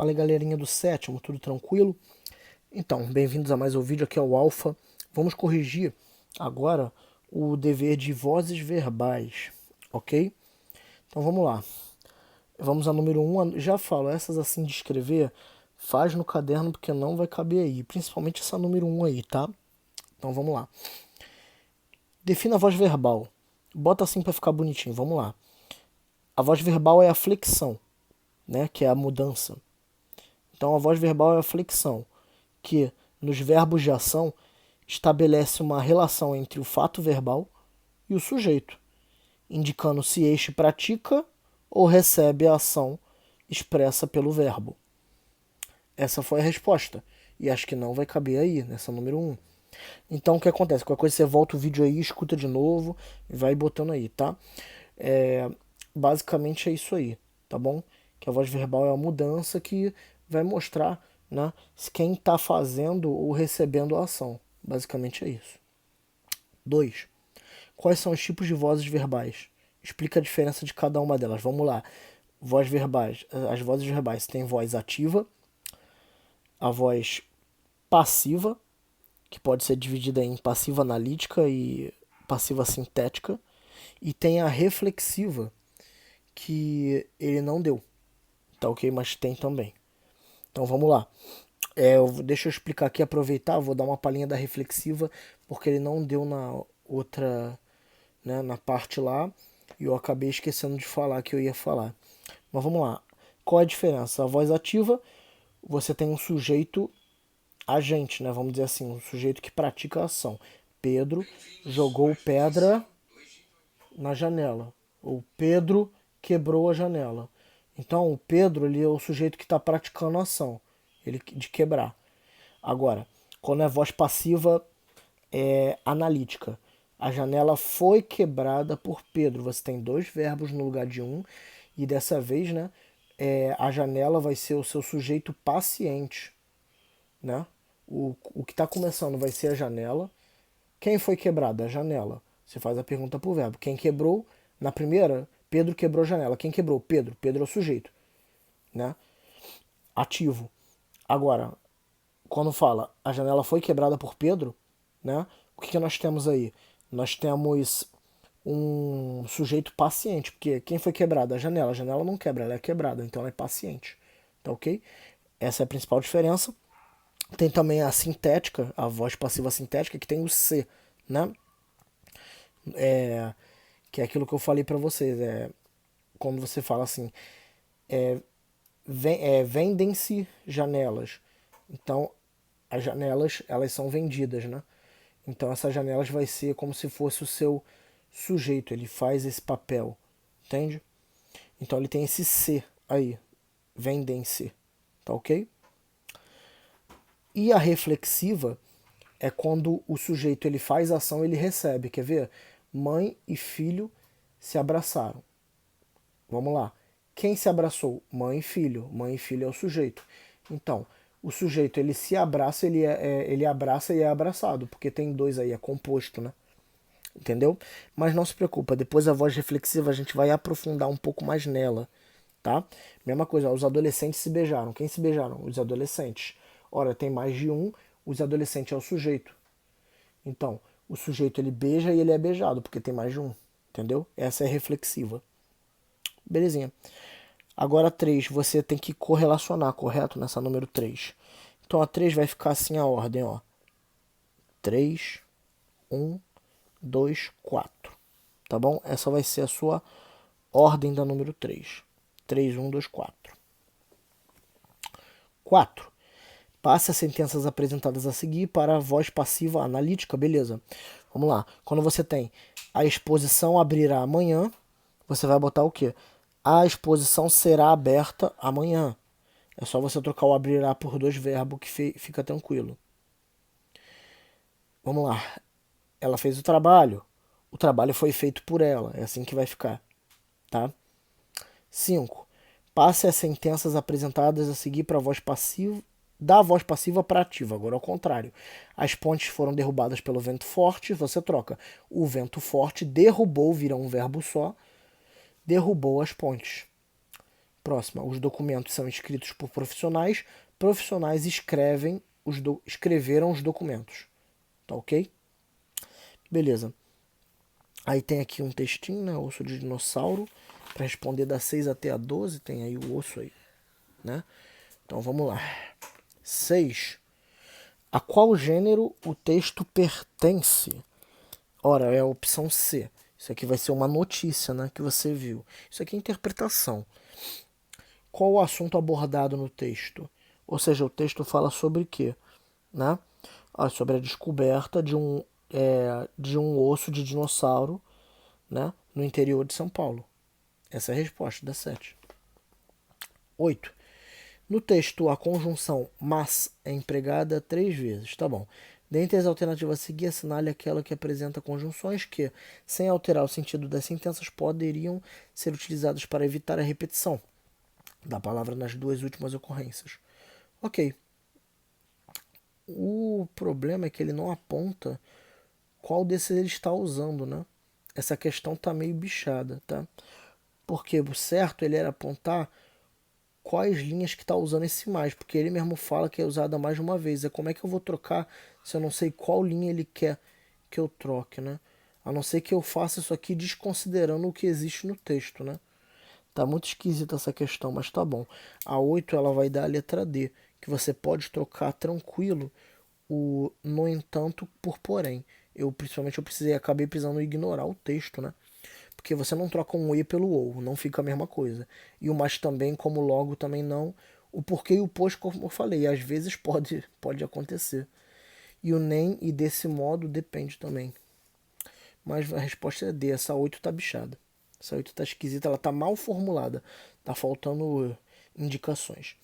Fala aí, galerinha do sétimo, tudo tranquilo? Então, bem-vindos a mais um vídeo, aqui é o Alpha. Vamos corrigir agora o dever de vozes verbais, ok? Então vamos lá. Vamos a número 1. Já falo, essas assim de escrever, faz no caderno porque não vai caber aí. Principalmente essa número 1 aí, tá? Então vamos lá. Defina a voz verbal. Bota assim para ficar bonitinho, vamos lá. A voz verbal é a flexão, né? Que é a mudança. Então a voz verbal é a flexão, que nos verbos de ação estabelece uma relação entre o fato verbal e o sujeito, indicando se este pratica ou recebe a ação expressa pelo verbo. Essa foi a resposta. E acho que não vai caber aí, nessa número 1. Então o que acontece? Qualquer coisa você volta o vídeo aí, escuta de novo e vai botando aí, tá? Basicamente é isso aí, tá bom? Que a voz verbal é a mudança que vai mostrar, né, quem está fazendo ou recebendo a ação. Basicamente é isso. 2. Quais são os tipos de vozes verbais? Explica a diferença de cada uma delas. Vamos lá. Voz verbais. As vozes verbais têm voz ativa, a voz passiva, que pode ser dividida em passiva analítica e passiva sintética, e tem a reflexiva, que ele não deu, tá ok? Mas tem também. Então vamos lá. Deixa eu explicar aqui, aproveitar, vou dar uma palhinha da reflexiva, porque ele não deu na outra, né, na parte lá, e eu acabei esquecendo de falar que eu ia falar. Mas vamos lá. Qual é a diferença? A voz ativa, você tem um sujeito agente, né? Vamos dizer assim, um sujeito que pratica a ação. Pedro jogou pedra na janela. Ou Pedro quebrou a janela. Então, o Pedro ele é o sujeito que está praticando a ação, ele de quebrar. Agora, quando é voz passiva, é analítica. A janela foi quebrada por Pedro. Você tem dois verbos no lugar de um. E dessa vez, né, a janela vai ser o seu sujeito paciente. Né? O que está começando vai ser a janela. Quem foi quebrado? A janela. Você faz a pergunta pro verbo. Quem quebrou? Na primeira, Pedro quebrou a janela. Quem quebrou? Pedro. Pedro é o sujeito. Né? Ativo. Agora, quando fala a janela foi quebrada por Pedro, né? O que nós temos aí? Nós temos um sujeito paciente, porque quem foi quebrado? A janela. A janela não quebra, ela é quebrada, então ela é paciente. Tá ok? Essa é a principal diferença. Tem também a sintética, a voz passiva sintética, que tem o C, né? Que é aquilo que eu falei para vocês. Quando você fala assim, vendem-se janelas. Então, as janelas, elas são vendidas, né? Então, essas janelas vai ser como se fosse o seu sujeito. Ele faz esse papel, entende? Então, ele tem esse C aí, vendem-se, tá ok? E a reflexiva é quando o sujeito ele faz a ação, ele recebe. Quer ver? Mãe e filho se abraçaram. Vamos lá. Quem se abraçou? Mãe e filho. Mãe e filho é o sujeito. Então, o sujeito ele se abraça, ele abraça e é abraçado, porque tem dois aí, é composto, né? Entendeu? Mas não se preocupa, depois a voz reflexiva a gente vai aprofundar um pouco mais nela, tá? Mesma coisa, os adolescentes se beijaram. Quem se beijaram? Os adolescentes. Ora, tem mais de um, os adolescentes é o sujeito. Então, o sujeito ele beija e ele é beijado, porque tem mais de um, entendeu? Essa é reflexiva. Belezinha. Agora a 3, você tem que correlacionar, correto? Nessa número 3. Então a 3 vai ficar assim a ordem, ó. 3, 1, 2, 4. Tá bom? Essa vai ser a sua ordem da número 3. 3, 1, 2, 4. 4. Passe as sentenças apresentadas a seguir para a voz passiva analítica, beleza. Vamos lá. Quando você tem a exposição abrirá amanhã, você vai botar o quê? A exposição será aberta amanhã. É só você trocar o abrirá por dois verbos que fica tranquilo. Vamos lá. Ela fez o trabalho. O trabalho foi feito por ela. É assim que vai ficar. Tá? 5. Passe as sentenças apresentadas a seguir para a voz passiva, da voz passiva para ativa. Agora ao contrário. As pontes foram derrubadas pelo vento forte. Você troca. O vento forte derrubou, vira um verbo só. Derrubou as pontes. Próxima. Os documentos são escritos por profissionais. Profissionais escreveram os documentos. Tá ok? Beleza. Aí tem aqui um textinho, né? Osso de dinossauro. Para responder da 6 até a 12, tem aí o osso aí, né? Então vamos lá. 6. A qual gênero o texto pertence? Ora, é a opção C. Isso aqui vai ser uma notícia, né, que você viu. Isso aqui é interpretação. Qual o assunto abordado no texto? Ou seja, o texto fala sobre o quê? Né? Sobre a descoberta de um osso de dinossauro, né, no interior de São Paulo. Essa é a resposta da 7. 8. No texto, a conjunção mas é empregada 3 vezes. Tá bom. Dentre as alternativas a seguir, assinale aquela que apresenta conjunções que, sem alterar o sentido das sentenças, poderiam ser utilizadas para evitar a repetição da palavra nas duas últimas ocorrências. Ok. O problema é que ele não aponta qual desses ele está usando, né? Essa questão tá meio bichada, tá? Porque o certo ele era apontar quais linhas que está usando esse mais, porque ele mesmo fala que é usada mais de uma vez. É como é que eu vou trocar se eu não sei qual linha ele quer que eu troque, né? A não ser que eu faça isso aqui desconsiderando o que existe no texto, né? Tá muito esquisita essa questão, mas tá bom. A 8 ela vai dar a letra D, que você pode trocar tranquilo o no entanto por porém. Principalmente acabei precisando ignorar o texto, né? Porque você não troca um e pelo ou, não fica a mesma coisa. E o mas também, como logo, também não. O porquê e o pois, como eu falei, às vezes pode acontecer. E o nem e desse modo depende também. Mas a resposta é D, essa 8 tá bichada. Essa 8 tá esquisita, ela tá mal formulada. Tá faltando indicações.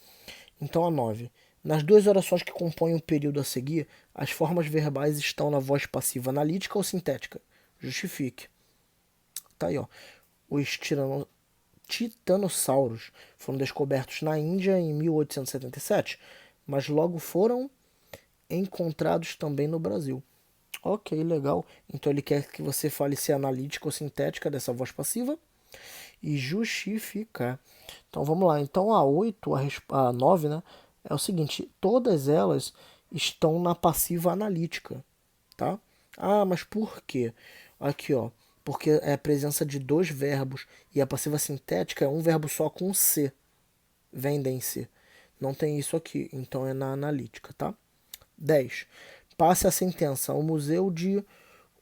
Então a 9. Nas duas orações que compõem o período a seguir, as formas verbais estão na voz passiva analítica ou sintética? Justifique. Tá aí, ó. Os titanossauros foram descobertos na Índia em 1877, mas logo foram encontrados também no Brasil. Ok, legal. Então ele quer que você fale se é analítica ou sintética dessa voz passiva e justificar. Então vamos lá. Então a 8, a 9, né? É o seguinte, todas elas estão na passiva analítica, tá? Ah, mas por quê? Aqui, ó. Porque é a presença de dois verbos e a passiva sintética é um verbo só com C. Vendem-se. Não tem isso aqui, então é na analítica, tá? 10. Passe a sentença. O Museu de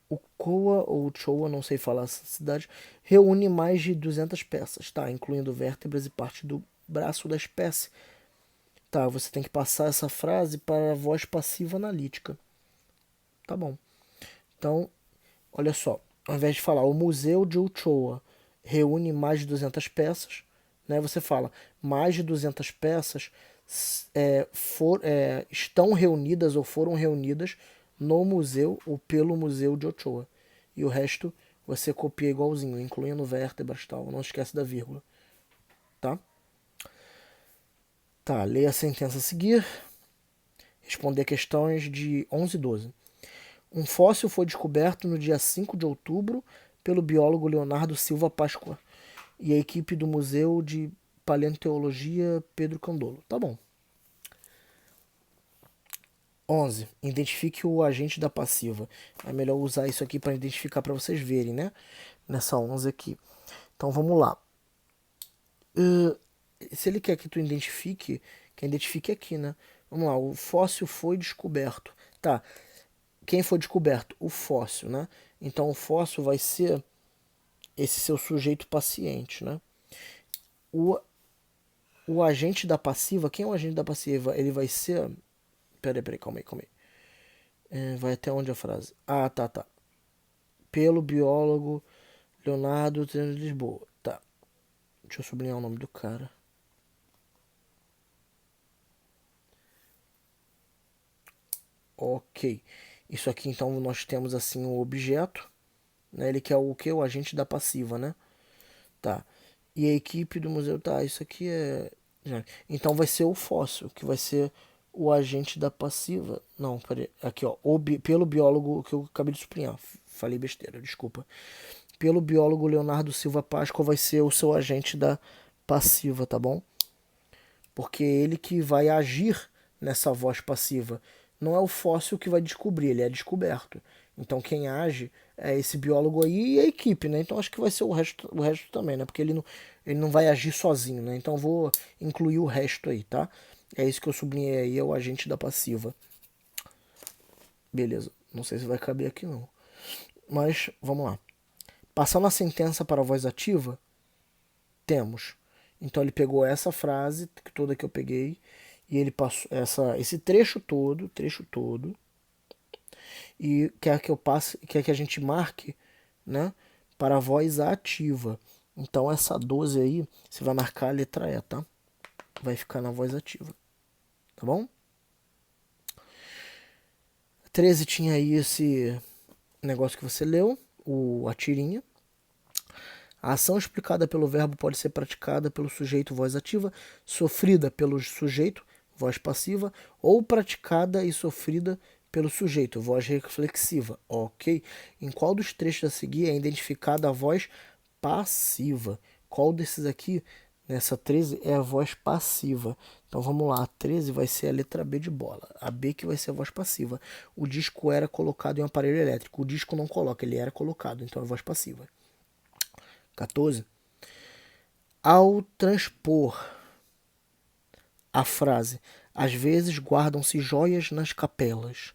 Ucoa ou Choa, não sei falar essa cidade, reúne mais de 200 peças, tá? Incluindo vértebras e parte do braço da espécie. Tá, você tem que passar essa frase para a voz passiva analítica. Tá bom. Então, olha só. Ao invés de falar o Museu de Uchoa reúne mais de 200 peças, né, você fala mais de 200 peças estão reunidas ou foram reunidas no museu ou pelo Museu de Ochoa. E o resto você copia igualzinho, incluindo vértebras e tal. Não esquece da vírgula. Tá? Tá, leia a sentença a seguir. Responder questões de 11 e 12. Um fóssil foi descoberto no dia 5 de outubro pelo biólogo Leonardo Silva Páscoa e a equipe do Museu de Paleontologia Pedro Candolo. Tá bom. 11. Identifique o agente da passiva. É melhor usar isso aqui para identificar para vocês verem, né? Nessa 11 aqui. Então vamos lá. Se ele quer que tu identifique, que identifique aqui, né? Vamos lá. O fóssil foi descoberto. Tá. Quem foi descoberto? O fóssil, né? Então o fóssil vai ser esse seu sujeito paciente, né? O, o agente da passiva, quem é o agente da passiva? Ele vai ser. Peraí, calma aí. Vai até onde a frase? Ah, tá. Pelo biólogo Leonardo de Lisboa. Tá. Deixa eu sublinhar o nome do cara. Ok. Isso aqui então nós temos assim o objeto, né? Ele que é o que? O agente da passiva, né? Tá. E a equipe do museu, tá, isso aqui é. Então vai ser o fóssil, que vai ser o agente da passiva. Não, peraí. Aqui, ó. Pelo biólogo que eu acabei de sublinhar. Falei besteira, desculpa. Pelo biólogo Leonardo Silva Páscoa vai ser o seu agente da passiva, tá bom? Porque é ele que vai agir nessa voz passiva. Não é o fóssil que vai descobrir, ele é descoberto. Então quem age é esse biólogo aí e a equipe, né? Então acho que vai ser o resto também, né? Porque ele não vai agir sozinho, né? Então vou incluir o resto aí, tá? É isso que eu sublinhei aí, é o agente da passiva. Beleza, não sei se vai caber aqui não. Mas vamos lá. Passando a sentença para a voz ativa, temos. Então ele pegou essa frase toda que eu peguei e ele passou esse trecho todo e quer que eu passe, quer que a gente marque, né, para a voz ativa. Então essa 12 aí, você vai marcar a letra E, tá? Vai ficar na voz ativa. Tá bom? 13 tinha aí esse negócio que você leu, a tirinha. A ação explicada pelo verbo pode ser praticada pelo sujeito voz ativa, sofrida pelo sujeito voz passiva, ou praticada e sofrida pelo sujeito voz reflexiva. Ok? Em qual dos trechos a seguir é identificada a voz passiva? Qual desses aqui, nessa 13, é a voz passiva? Então vamos lá, a 13 vai ser a letra B de bola, a B que vai ser a voz passiva. O disco era colocado em um aparelho elétrico, o disco não coloca, ele era colocado, então é a voz passiva. 14. Ao transpor a frase, às vezes guardam-se joias nas capelas,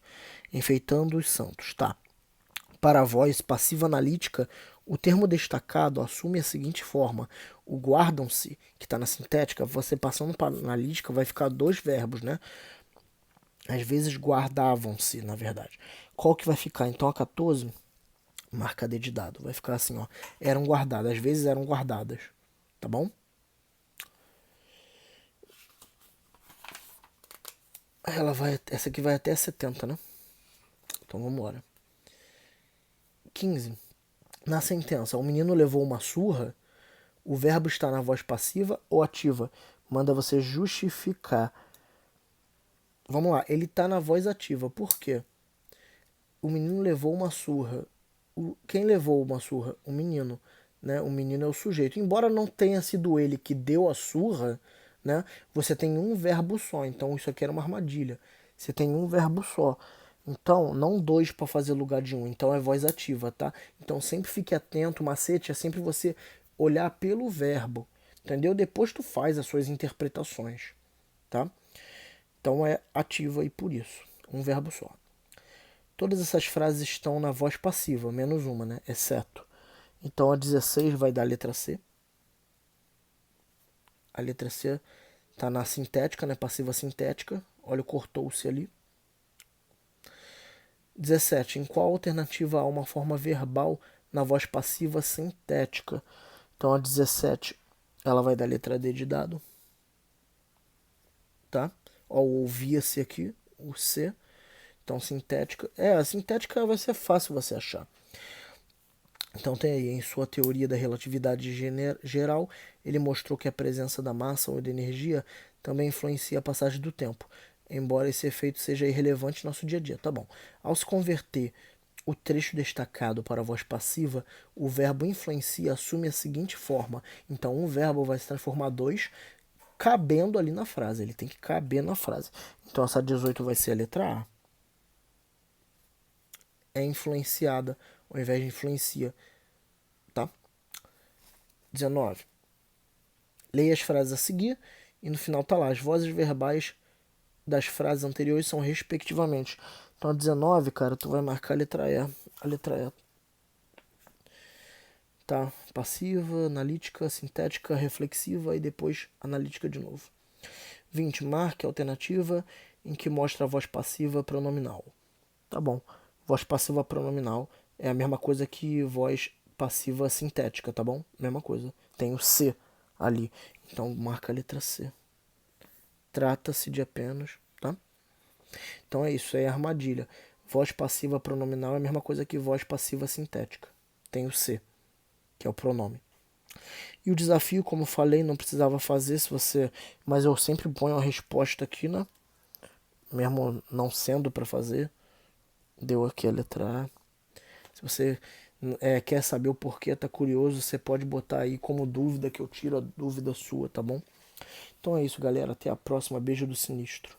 enfeitando os santos. Tá. Para a voz passiva analítica, o termo destacado assume a seguinte forma: o guardam-se, que está na sintética, você passando para a analítica vai ficar dois verbos, né? Às vezes guardavam-se, na verdade. Qual que vai ficar? Então a 14, marca D de dado, vai ficar assim, ó. Eram guardadas, às vezes eram guardadas, tá bom? Essa aqui vai até 70, né? Então vamos embora. 15. Na sentença, o menino levou uma surra, o verbo está na voz passiva ou ativa? Manda você justificar. Vamos lá, ele está na voz ativa. Por quê? O menino levou uma surra. Quem levou uma surra? O menino. Né? O menino é o sujeito. Embora não tenha sido ele que deu a surra, né? Você tem um verbo só. Então isso aqui era uma armadilha. Você tem um verbo só. Então, não dois para fazer lugar de um. Então é voz ativa, tá? Então sempre fique atento. O macete é sempre você olhar pelo verbo. Entendeu? Depois tu faz as suas interpretações, tá? Então é ativa e por isso. Um verbo só. Todas essas frases estão na voz passiva, menos uma, né? Exceto. Então a 16 vai dar a letra C. A letra C está na sintética, né? Passiva sintética. Olha, cortou-se ali. 17. Em qual alternativa há uma forma verbal na voz passiva sintética? Então a 17 ela vai dar a letra D de dado. Tá? Ó, ouvia-se aqui, o C. Então sintética. A sintética vai ser fácil você achar. Então tem aí, em sua teoria da relatividade geral, ele mostrou que a presença da massa ou da energia também influencia a passagem do tempo, embora esse efeito seja irrelevante no nosso dia a dia. Tá bom. Ao se converter o trecho destacado para a voz passiva, o verbo influencia assume a seguinte forma. Então um verbo vai se transformar dois, cabendo ali na frase. Ele tem que caber na frase. Então essa 18 vai ser a letra A. É influenciada ao invés de influencia, tá? 19. Leia as frases a seguir e no final tá lá. As vozes verbais das frases anteriores são respectivamente. Então a 19, cara, tu vai marcar a letra E. A letra E. Tá? Passiva, analítica, sintética, reflexiva e depois analítica de novo. 20. Marque a alternativa em que mostra a voz passiva pronominal. Tá bom. Voz passiva pronominal é a mesma coisa que voz passiva sintética, tá bom? Mesma coisa. Tem o C ali. Então marca a letra C. Trata-se de apenas, tá? Então é isso, é armadilha. Voz passiva pronominal é a mesma coisa que voz passiva sintética. Tem o C, que é o pronome. E o desafio, como falei, não precisava fazer se você, mas eu sempre ponho a resposta aqui, né? Mesmo não sendo para fazer. Deu aqui a letra A. Se você quer saber o porquê, tá curioso, você pode botar aí como dúvida que eu tiro a dúvida sua, tá bom? Então é isso, galera. Até a próxima. Beijo do Sinistro.